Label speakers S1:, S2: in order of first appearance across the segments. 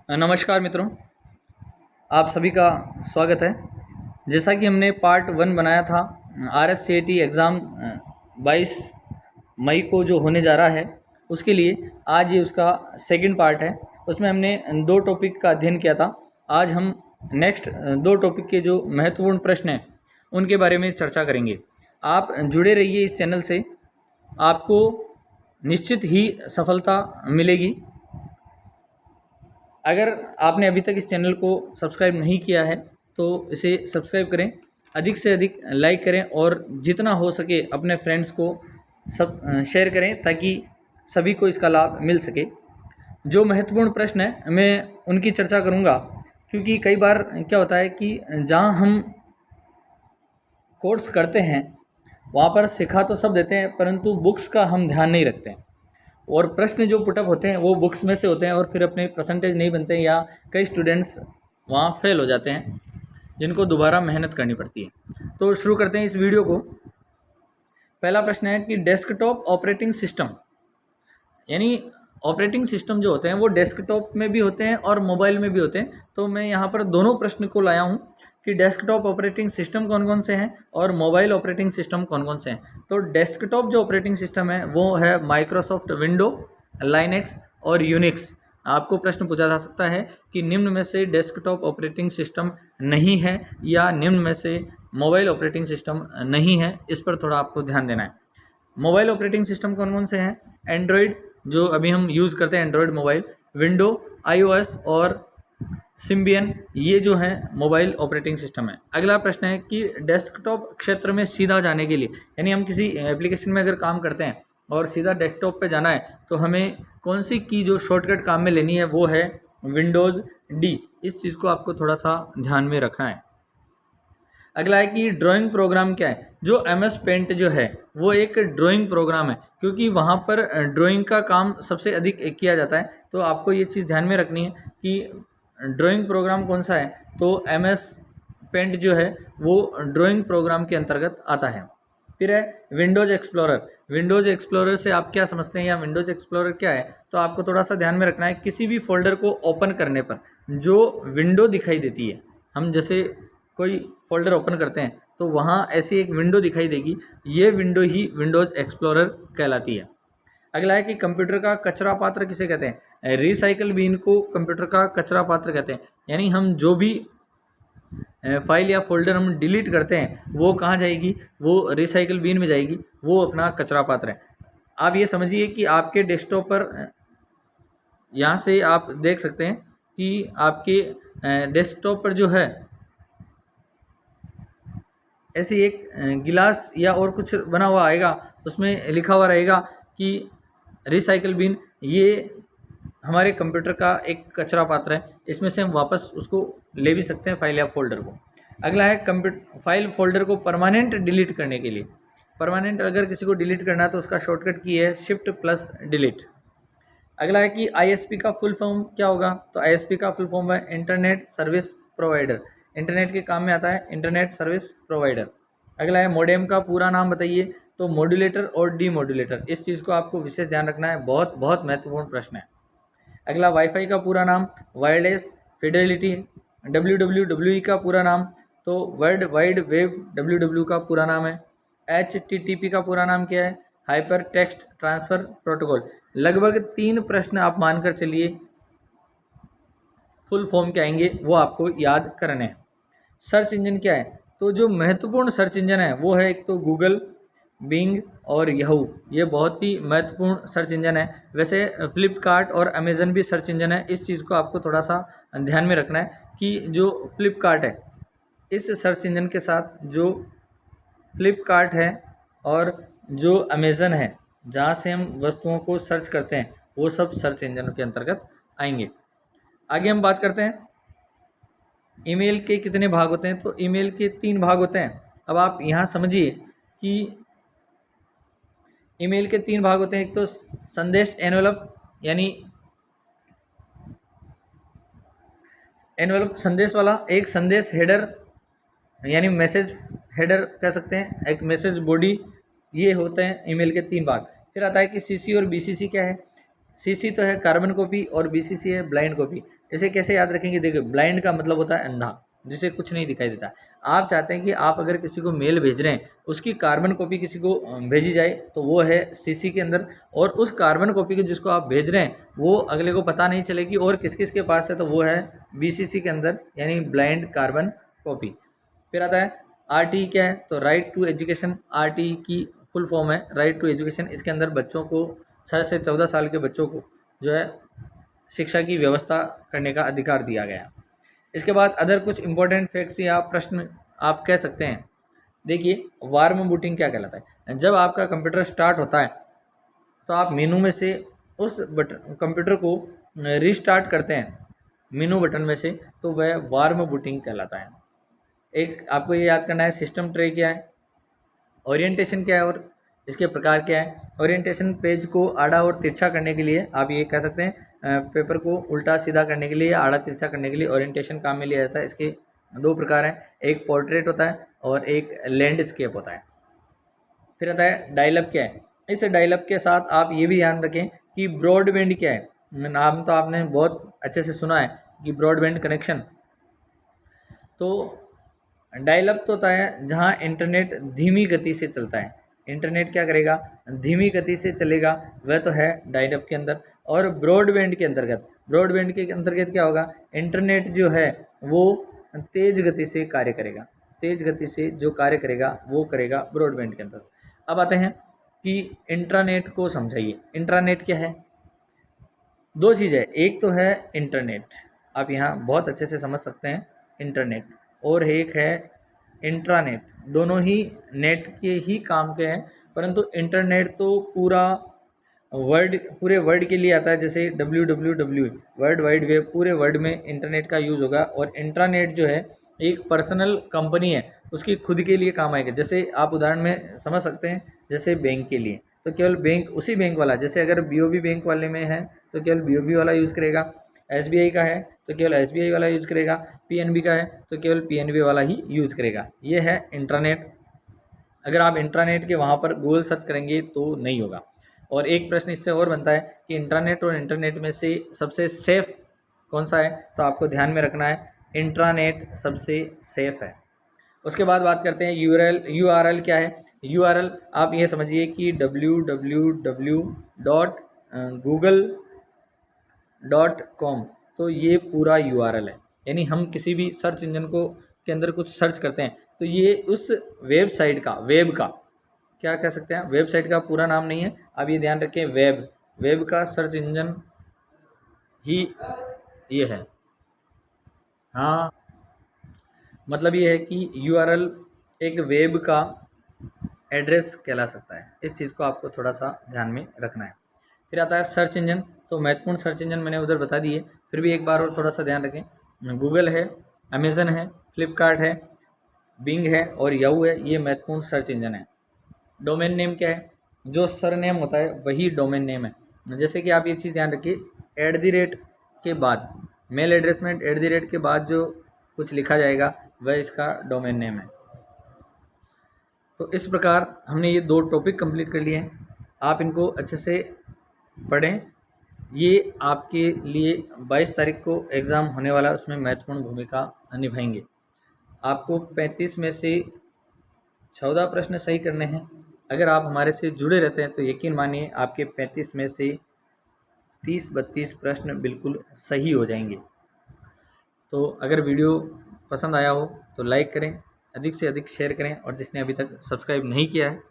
S1: नमस्कार मित्रों, आप सभी का स्वागत है। जैसा कि हमने पार्ट 1 बनाया था RSCAT एग्ज़ाम 22 मई को जो होने जा रहा है, उसके लिए आज ये उसका सेकंड पार्ट है। उसमें हमने 2 टॉपिक का अध्ययन किया था। आज हम नेक्स्ट 2 टॉपिक के जो महत्वपूर्ण प्रश्न हैं उनके बारे में चर्चा करेंगे। आप जुड़े रहिए इस चैनल से, आपको निश्चित ही सफलता मिलेगी। अगर आपने अभी तक इस चैनल को सब्सक्राइब नहीं किया है तो इसे सब्सक्राइब करें, अधिक से अधिक लाइक करें और जितना हो सके अपने फ्रेंड्स को सब शेयर करें ताकि सभी को इसका लाभ मिल सके। जो महत्वपूर्ण प्रश्न है मैं उनकी चर्चा करूंगा, क्योंकि कई बार क्या होता है कि जहां हम कोर्स करते हैं वहाँ पर सिखा तो सब देते हैं, परंतु बुक्स का हम ध्यान नहीं रखते हैं और प्रश्न जो पुटअप होते हैं वो बुक्स में से होते हैं और फिर अपने परसेंटेज नहीं बनते हैं या कई स्टूडेंट्स वहाँ फेल हो जाते हैं जिनको दोबारा मेहनत करनी पड़ती है। तो शुरू करते हैं इस वीडियो को। पहला प्रश्न है कि डेस्कटॉप ऑपरेटिंग सिस्टम, यानी ऑपरेटिंग सिस्टम जो होते हैं वो डेस्कटॉप में भी होते हैं और मोबाइल में भी होते हैं। तो मैं यहाँ पर दोनों प्रश्न को लाया हूँ कि डेस्कटॉप ऑपरेटिंग सिस्टम कौन कौन से हैं और मोबाइल ऑपरेटिंग सिस्टम कौन कौन से हैं। तो डेस्कटॉप जो ऑपरेटिंग सिस्टम है वो है माइक्रोसॉफ्ट विंडो, लाइनेक्स और यूनिक्स। आपको प्रश्न पूछा जा सकता है कि निम्न में से डेस्कटॉप ऑपरेटिंग सिस्टम नहीं है या निम्न में से मोबाइल ऑपरेटिंग सिस्टम नहीं है। इस पर थोड़ा आपको ध्यान देना है। मोबाइल ऑपरेटिंग सिस्टम कौन कौन से हैं? एंड्रॉयड जो अभी हम यूज़ करते हैं एंड्रॉयड मोबाइल, विंडो, iOS और सिम्बियन, ये जो है मोबाइल ऑपरेटिंग सिस्टम है। अगला प्रश्न है कि डेस्कटॉप क्षेत्र में सीधा जाने के लिए, यानी हम किसी एप्लीकेशन में अगर काम करते हैं और सीधा डेस्कटॉप पे जाना है तो हमें कौन सी की जो शॉर्टकट काम में लेनी है वो है विंडोज़ डी। इस चीज़ को आपको थोड़ा सा ध्यान में रखना है। अगला है कि ड्राइंग प्रोग्राम क्या है? जो MS पेंट जो है वो एक ड्राइंग प्रोग्राम है, क्योंकि वहाँ पर ड्राइंग का काम सबसे अधिक किया जाता है। तो आपको ये चीज़ ध्यान में रखनी है कि ड्राइंग प्रोग्राम कौन सा है। तो MS पेंट जो है वो ड्राइंग प्रोग्राम के अंतर्गत आता है। फिर है विंडोज़ एक्सप्लोरर। विंडोज़ एक्सप्लोरर से आप क्या समझते हैं या विंडोज़ एक्सप्लोरर क्या है? तो आपको थोड़ा सा ध्यान में रखना है, किसी भी फोल्डर को ओपन करने पर जो विंडो दिखाई देती है, हम जैसे कोई फोल्डर ओपन करते हैं तो वहाँ ऐसी एक विंडो दिखाई देगी, ये विंडो ही विंडोज़ एक्सप्लोरर कहलाती है। अगला है कि कंप्यूटर का कचरा पात्र किसे कहते हैं? रिसाइकल बिन को कंप्यूटर का कचरा पात्र कहते हैं। यानी हम जो भी फाइल या फोल्डर हम डिलीट करते हैं वो कहाँ जाएगी? वो रिसाइकल बिन में जाएगी, वो अपना कचरा पात्र है। आप ये समझिए कि आपके डेस्कटॉप पर यहाँ से आप देख सकते हैं कि आपके डेस्कटॉप पर जो है ऐसी एक गिलास या और कुछ बना हुआ आएगा, उसमें लिखा हुआ रहेगा कि रिसाइकल बिन, ये हमारे कंप्यूटर का एक कचरा पात्र है, इसमें से हम वापस उसको ले भी सकते हैं फाइल या फोल्डर को। अगला है कंप्यूटर फाइल फोल्डर को परमानेंट डिलीट करने के लिए। परमानेंट अगर किसी को डिलीट करना है तो उसका शॉर्टकट की है Shift+Delete। अगला है कि ISP का फुल फॉर्म क्या होगा? तो ISP का फुल फॉर्म है इंटरनेट सर्विस प्रोवाइडर। इंटरनेट के काम में आता है इंटरनेट सर्विस प्रोवाइडर। अगला है मॉडेम का पूरा नाम बताइए। तो मॉड्यूलेटर और डीमॉड्यूलेटर, इस चीज़ को आपको विशेष ध्यान रखना है, बहुत बहुत महत्वपूर्ण प्रश्न है। अगला वाईफाई का पूरा नाम वायरलेस फिडेलिटी। WWWE का पूरा नाम तो वर्ल्ड वाइड वेब WW का पूरा नाम है। HTTP का पूरा नाम क्या है? Hyper text transfer protocol. लगभग 3 प्रश्न आप मानकर चलिए फुल फॉर्म के आएंगे, वो आपको याद करने हैं। सर्च इंजन क्या है? तो जो महत्वपूर्ण सर्च इंजन है वो है एक तो गूगल, बिंग और याहू, ये बहुत ही महत्वपूर्ण सर्च इंजन है। वैसे फ्लिपकार्ट और अमेज़न भी सर्च इंजन है। इस चीज़ को आपको थोड़ा सा ध्यान में रखना है कि जो फ्लिपकार्ट है, इस सर्च इंजन के साथ जो फ्लिपकार्ट है और जो अमेज़न है, जहाँ से हम वस्तुओं को सर्च करते हैं, वो सब सर्च इंजन के अंतर्गत आएंगे। आगे हम बात करते हैं ईमेल के कितने भाग होते हैं। तो ईमेल के 3 भाग होते हैं। अब आप यहाँ समझिए कि ईमेल के 3 भाग होते हैं। एक तो संदेश एनवेलप, यानी एनवेलप संदेश वाला, एक संदेश हेडर यानी मैसेज हेडर कह सकते हैं, एक मैसेज बॉडी, ये होते हैं ईमेल के 3 भाग। फिर आता है कि CC और BCC क्या है? CC तो है कार्बन कॉपी और BCC है ब्लाइंड कॉपी। इसे कैसे याद रखेंगे? देखिए, ब्लाइंड का मतलब होता है अंधा, जिसे कुछ नहीं दिखाई देता। आप चाहते हैं कि आप अगर किसी को मेल भेज रहे हैं, उसकी कार्बन कॉपी किसी को भेजी जाए, तो वो है CC के अंदर, और उस कार्बन कॉपी को जिसको आप भेज रहे हैं वो अगले को पता नहीं चलेगी और किस किस के पास है, तो वो है BCC के अंदर, यानी ब्लाइंड कार्बन कॉपी। फिर आता है RTE क्या है? तो राइट टू एजुकेशन। RTE की फुल फॉर्म है राइट टू एजुकेशन। इसके अंदर बच्चों को 6 से 14 साल के बच्चों को जो है शिक्षा की व्यवस्था करने का अधिकार दिया गया। इसके बाद अदर कुछ इंपॉर्टेंट फैक्ट्स या प्रश्न आप कह सकते हैं। देखिए, वार्म बूटिंग क्या कहलाता है? जब आपका कंप्यूटर स्टार्ट होता है तो आप मेनू में से उस बटन कंप्यूटर को रीस्टार्ट करते हैं मेनू बटन में से, तो वह वार्म बूटिंग कहलाता है। एक आपको ये याद करना है, सिस्टम ट्रे क्या है, ओरिएंटेशन क्या है और इसके प्रकार क्या है। ओरिएंटेशन पेज को आड़ा और तिरछा करने के लिए, आप ये कह सकते हैं पेपर को उल्टा सीधा करने के लिए, आड़ा तिरछा करने के लिए ओरिएंटेशन काम में लिया जाता है। इसके दो प्रकार हैं, एक पोर्ट्रेट होता है और एक लैंडस्केप होता है। फिर आता है डायलअप क्या है। इस डायलअप के साथ आप ये भी ध्यान रखें कि ब्रॉडबैंड क्या है। नाम तो आपने बहुत अच्छे से सुना है कि ब्रॉडबैंड कनेक्शन। तो डायलअप तो होता है जहाँ इंटरनेट धीमी गति से चलता है। इंटरनेट क्या करेगा? धीमी गति से चलेगा, वह तो है डायलअप के अंदर। और ब्रॉडबैंड के अंतर्गत क्या होगा? इंटरनेट जो है वो तेज़ गति से कार्य करेगा, तेज़ गति से जो कार्य करेगा वो करेगा ब्रॉडबैंड के अंदर। अब आते हैं कि इंट्रानेट को समझाइए। इंट्रानेट क्या है? दो चीज़ है, एक तो है इंटरनेट, आप यहाँ बहुत अच्छे से समझ सकते हैं इंटरनेट, और एक है इंट्रानेट। दोनों ही नेट के ही काम के हैं, परंतु इंटरनेट तो पूरे वर्ल्ड के लिए आता है। जैसे www वर्ल्ड वाइड वेब, पूरे वर्ल्ड में इंटरनेट का यूज़ होगा। और इंट्रानेट जो है एक पर्सनल कंपनी है, उसकी खुद के लिए काम आएगा। जैसे आप उदाहरण में समझ सकते हैं, जैसे बैंक के लिए तो केवल बैंक, उसी बैंक वाला, जैसे अगर BOB बैंक वाले में है तो केवल BOB वाला यूज़ करेगा, SBI का है तो केवल SBI वाला यूज़ करेगा, PNB का है तो केवल PNB वाला ही यूज़ करेगा। ये है इंट्रानेट। अगर आप इंट्रानेट के वहाँ पर गूगल सर्च करेंगे तो नहीं होगा। और एक प्रश्न इससे और बनता है कि इंट्रानेट और इंटरनेट में से सबसे सेफ़ कौन सा है? तो आपको ध्यान में रखना है इंट्रानेट सबसे सेफ़ है। उसके बाद बात करते हैं URL क्या है। URL आप ये समझिए कि www.google.com, तो ये पूरा URL है। यानी हम किसी भी सर्च इंजन को के अंदर कुछ सर्च करते हैं तो ये उस वेबसाइट का, वेब का क्या कह सकते हैं, वेबसाइट का पूरा नाम नहीं है, आप ये ध्यान रखें। वेब का सर्च इंजन ही ये है। हाँ, मतलब ये है कि URL एक वेब का एड्रेस कहला सकता है। इस चीज़ को आपको थोड़ा सा ध्यान में रखना है। फिर आता है सर्च इंजन। तो महत्वपूर्ण सर्च इंजन मैंने उधर बता दिए, फिर भी एक बार और थोड़ा सा ध्यान रखें। गूगल है, अमेज़न है, फ्लिपकार्ट है, बिंग है और याहू है, ये महत्वपूर्ण सर्च इंजन है। डोमेन नेम क्या है? जो सरनेम होता है वही डोमेन नेम है। जैसे कि आप ये चीज़ ध्यान रखिए, @ के बाद, मेल एड्रेस में @ के बाद जो कुछ लिखा जाएगा वह इसका डोमेन नेम है। तो इस प्रकार हमने ये 2 टॉपिक कंप्लीट कर लिए हैं। आप इनको अच्छे से पढ़ें। ये आपके लिए 22 तारीख को एग्ज़ाम होने वाला है, उसमें महत्वपूर्ण भूमिका निभाएंगे। आपको 35 में से 14 प्रश्न सही करने हैं। अगर आप हमारे से जुड़े रहते हैं तो यकीन मानिए आपके 35 में से 30-32 प्रश्न बिल्कुल सही हो जाएंगे। तो अगर वीडियो पसंद आया हो तो लाइक करें, अधिक से अधिक शेयर करें, और जिसने अभी तक सब्सक्राइब नहीं किया है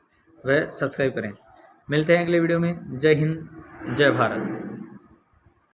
S1: वह सब्सक्राइब करें। मिलते हैं अगले वीडियो में। जय हिंद, जय भारत।